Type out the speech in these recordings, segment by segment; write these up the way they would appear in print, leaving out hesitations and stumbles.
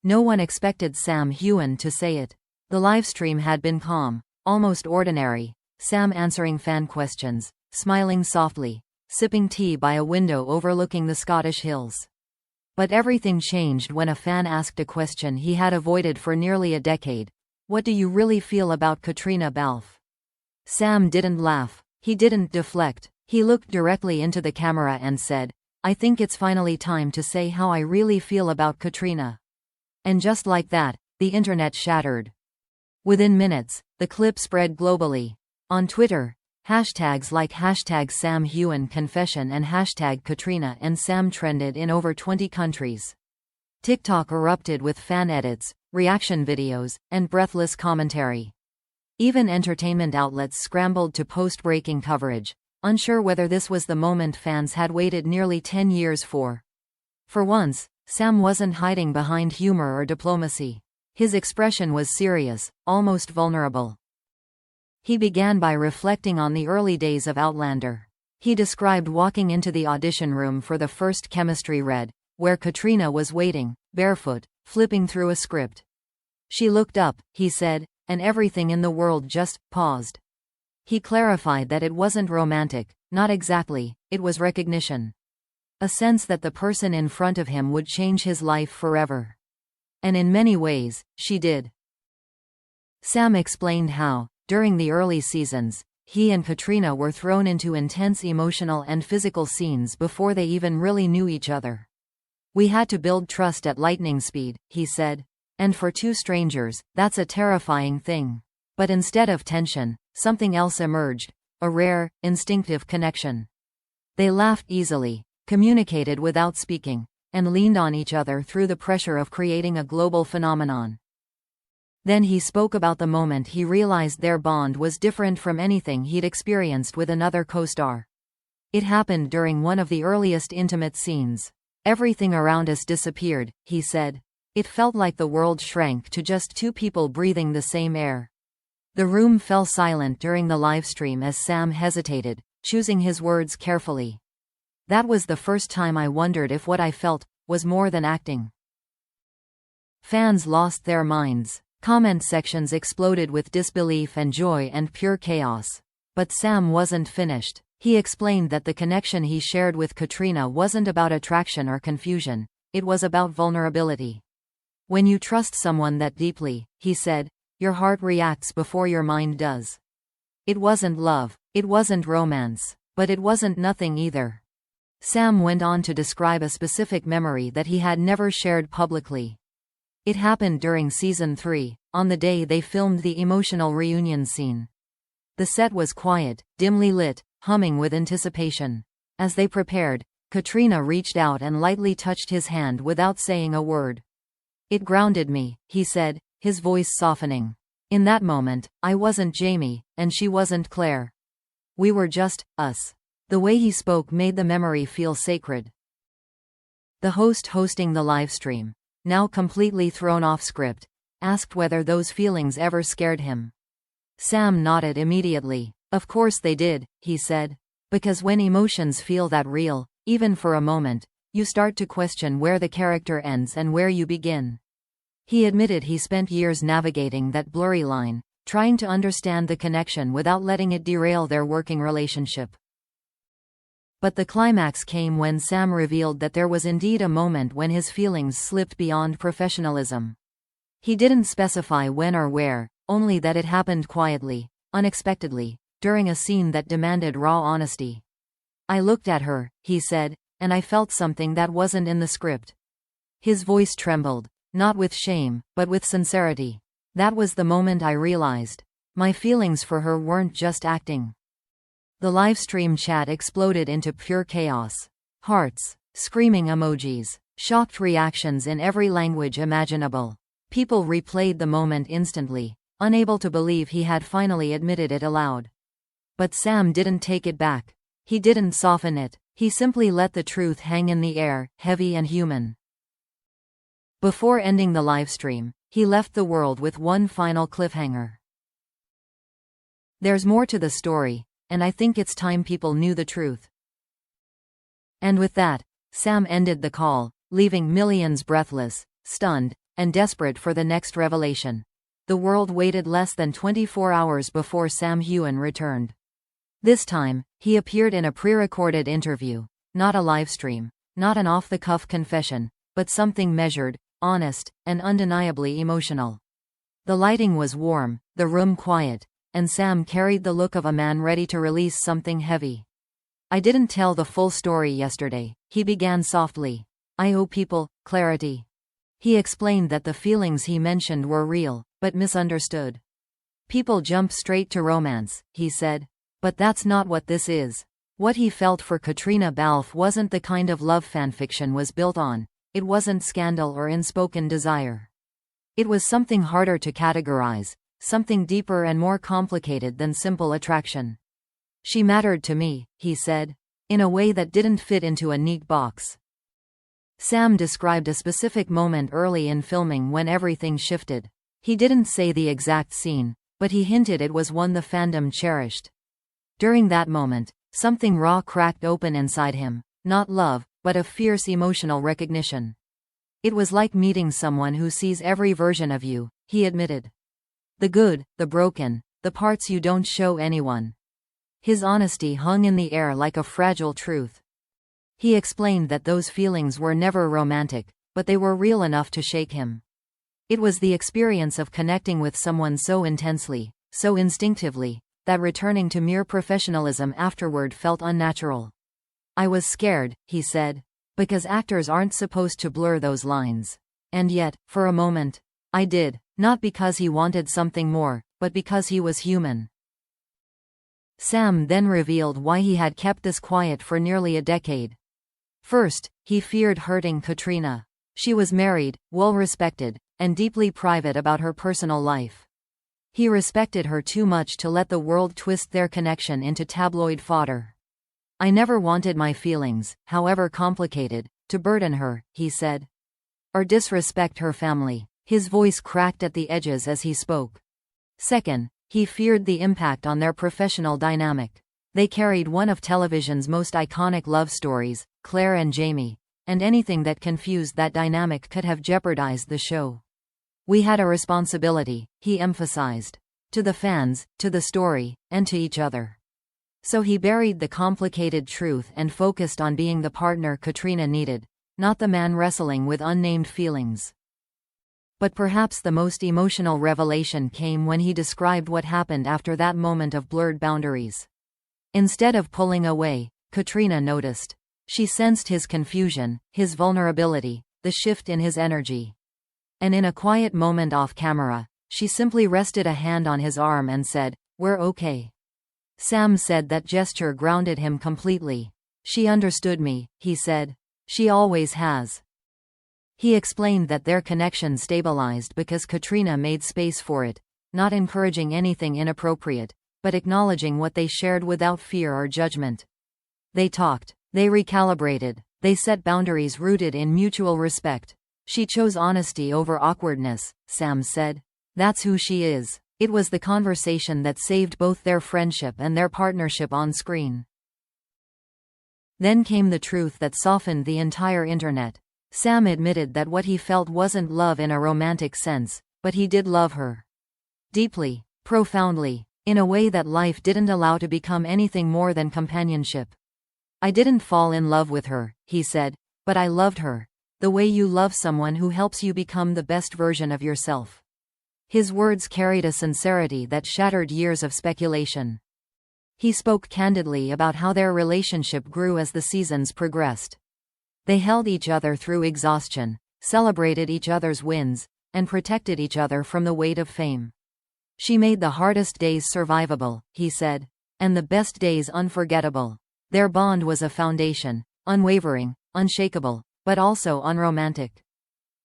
No one expected Sam Heughan to say it. The livestream had been calm, almost ordinary. Sam answering fan questions, smiling softly, sipping tea by a window overlooking the Scottish hills. But everything changed when a fan asked a question he had avoided for nearly a decade. What do you really feel about Caitriona Balfe? Sam didn't laugh. He didn't deflect. He looked directly into the camera and said, I think it's finally time to say how I really feel about Caitríona. And just like that, the internet shattered. Within minutes, the clip spread globally. On Twitter, hashtags like #SamHeughanConfession and #Caitríona and Sam trended in over 20 countries. TikTok erupted with fan edits, reaction videos, and breathless commentary. Even entertainment outlets scrambled to post breaking coverage, unsure whether this was the moment fans had waited nearly 10 years for. For once, Sam wasn't hiding behind humor or diplomacy. His expression was serious, almost vulnerable. He began by reflecting on the early days of Outlander. He described walking into the audition room for the first chemistry read, where Caitríona was waiting, barefoot, flipping through a script. She looked up, he said, and everything in the world just paused. He clarified that it wasn't romantic, not exactly, it was recognition. A sense that the person in front of him would change his life forever. And in many ways, she did. Sam explained how, during the early seasons, he and Caitríona were thrown into intense emotional and physical scenes before they even really knew each other. We had to build trust at lightning speed, he said. And for two strangers, that's a terrifying thing. But instead of tension, something else emerged, a rare, instinctive connection. They laughed easily, communicated without speaking, and leaned on each other through the pressure of creating a global phenomenon. Then he spoke about the moment he realized their bond was different from anything he'd experienced with another co-star. It happened during one of the earliest intimate scenes. Everything around us disappeared, he said. It felt like the world shrank to just two people breathing the same air. The room fell silent during the livestream as Sam hesitated, choosing his words carefully. That was the first time I wondered if what I felt was more than acting. Fans lost their minds. Comment sections exploded with disbelief and joy and pure chaos. But Sam wasn't finished. He explained that the connection he shared with Caitríona wasn't about attraction or confusion, it was about vulnerability. When you trust someone that deeply, he said, your heart reacts before your mind does. It wasn't love, it wasn't romance, but it wasn't nothing either. Sam went on to describe a specific memory that he had never shared publicly. It happened during season 3, on the day they filmed the emotional reunion scene. The set was quiet, dimly lit, humming with anticipation. As they prepared, Caitríona reached out and lightly touched his hand without saying a word. It grounded me, he said, his voice softening. In that moment, I wasn't Jamie, and she wasn't Claire. We were just us. The way he spoke made the memory feel sacred. The host hosting the livestream, now completely thrown off script, asked whether those feelings ever scared him. Sam nodded immediately. Of course they did, he said. Because when emotions feel that real, even for a moment, you start to question where the character ends and where you begin. He admitted he spent years navigating that blurry line, trying to understand the connection without letting it derail their working relationship. But the climax came when Sam revealed that there was indeed a moment when his feelings slipped beyond professionalism. He didn't specify when or where, only that it happened quietly, unexpectedly, during a scene that demanded raw honesty. I looked at her, he said, and I felt something that wasn't in the script. His voice trembled, not with shame, but with sincerity. That was the moment I realized. My feelings for her weren't just acting. The livestream chat exploded into pure chaos. Hearts, screaming emojis, shocked reactions in every language imaginable. People replayed the moment instantly, unable to believe he had finally admitted it aloud. But Sam didn't take it back. He didn't soften it. He simply let the truth hang in the air, heavy and human. Before ending the livestream, he left the world with one final cliffhanger. There's more to the story, and I think it's time people knew the truth. And with that, Sam ended the call, leaving millions breathless, stunned, and desperate for the next revelation. The world waited less than 24 hours before Sam Heughan returned. This time, he appeared in a pre-recorded interview. Not a livestream, not an off-the-cuff confession, but something measured, honest, and undeniably emotional. The lighting was warm, the room quiet, and Sam carried the look of a man ready to release something heavy. "I didn't tell the full story yesterday," he began softly. "I owe people clarity." He explained that the feelings he mentioned were real, but misunderstood. "People jump straight to romance," he said. "But that's not what this is." What he felt for Caitriona Balfe wasn't the kind of love fanfiction was built on. It wasn't scandal or unspoken desire. It was something harder to categorize, something deeper and more complicated than simple attraction. "She mattered to me," he said, in a way that didn't fit into a neat box. Sam described a specific moment early in filming when everything shifted. He didn't say the exact scene, but he hinted it was one the fandom cherished. During that moment, something raw cracked open inside him, not love, but a fierce emotional recognition. "It was like meeting someone who sees every version of you," he admitted. "The good, the broken, the parts you don't show anyone." His honesty hung in the air like a fragile truth. He explained that those feelings were never romantic, but they were real enough to shake him. It was the experience of connecting with someone so intensely, so instinctively, that returning to mere professionalism afterward felt unnatural. "I was scared," he said, "because actors aren't supposed to blur those lines. And yet, for a moment, I did, not because he wanted something more, but because he was human." Sam then revealed why he had kept this quiet for nearly a decade. First, he feared hurting Caitriona. She was married, well-respected, and deeply private about her personal life. He respected her too much to let the world twist their connection into tabloid fodder. "I never wanted my feelings, however complicated, to burden her," he said. "Or disrespect her family." His voice cracked at the edges as he spoke. Second, he feared the impact on their professional dynamic. They carried one of television's most iconic love stories, Claire and Jamie, and anything that confused that dynamic could have jeopardized the show. "We had a responsibility," he emphasized. "To the fans, to the story, and to each other." So he buried the complicated truth and focused on being the partner Caitriona needed, not the man wrestling with unnamed feelings. But perhaps the most emotional revelation came when he described what happened after that moment of blurred boundaries. Instead of pulling away, Caitriona noticed. She sensed his confusion, his vulnerability, the shift in his energy. And in a quiet moment off camera, she simply rested a hand on his arm and said, "We're okay." Sam said that gesture grounded him completely. "She understood me," he said. "She always has." He explained that their connection stabilized because Caitriona made space for it, not encouraging anything inappropriate, but acknowledging what they shared without fear or judgment. They talked. They recalibrated. They set boundaries rooted in mutual respect. "She chose honesty over awkwardness," Sam said. "That's who she is." It was the conversation that saved both their friendship and their partnership on screen. Then came the truth that softened the entire internet. Sam admitted that what he felt wasn't love in a romantic sense, but he did love her. Deeply, profoundly, in a way that life didn't allow to become anything more than companionship. "I didn't fall in love with her," he said, "but I loved her. The way you love someone who helps you become the best version of yourself." His words carried a sincerity that shattered years of speculation. He spoke candidly about how their relationship grew as the seasons progressed. They held each other through exhaustion, celebrated each other's wins, and protected each other from the weight of fame. "She made the hardest days survivable," he said, "and the best days unforgettable." Their bond was a foundation, unwavering, unshakable, but also unromantic.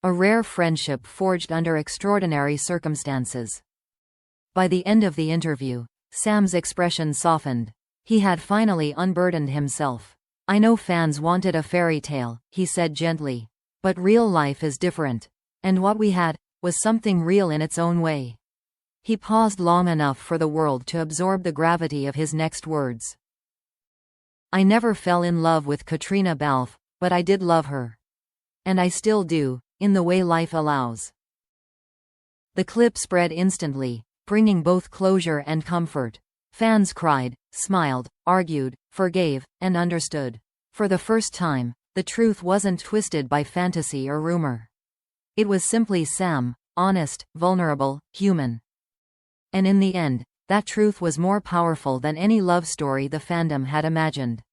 A rare friendship forged under extraordinary circumstances. By the end of the interview, Sam's expression softened. He had finally unburdened himself. "I know fans wanted a fairy tale," he said gently. "But real life is different. And what we had was something real in its own way." He paused long enough for the world to absorb the gravity of his next words. "I never fell in love with Caitriona Balfe, but I did love her. And I still do, in the way life allows." The clip spread instantly, bringing both closure and comfort. Fans cried, smiled, argued, forgave, and understood. For the first time, the truth wasn't twisted by fantasy or rumor. It was simply Sam, honest, vulnerable, human. And in the end, that truth was more powerful than any love story the fandom had imagined.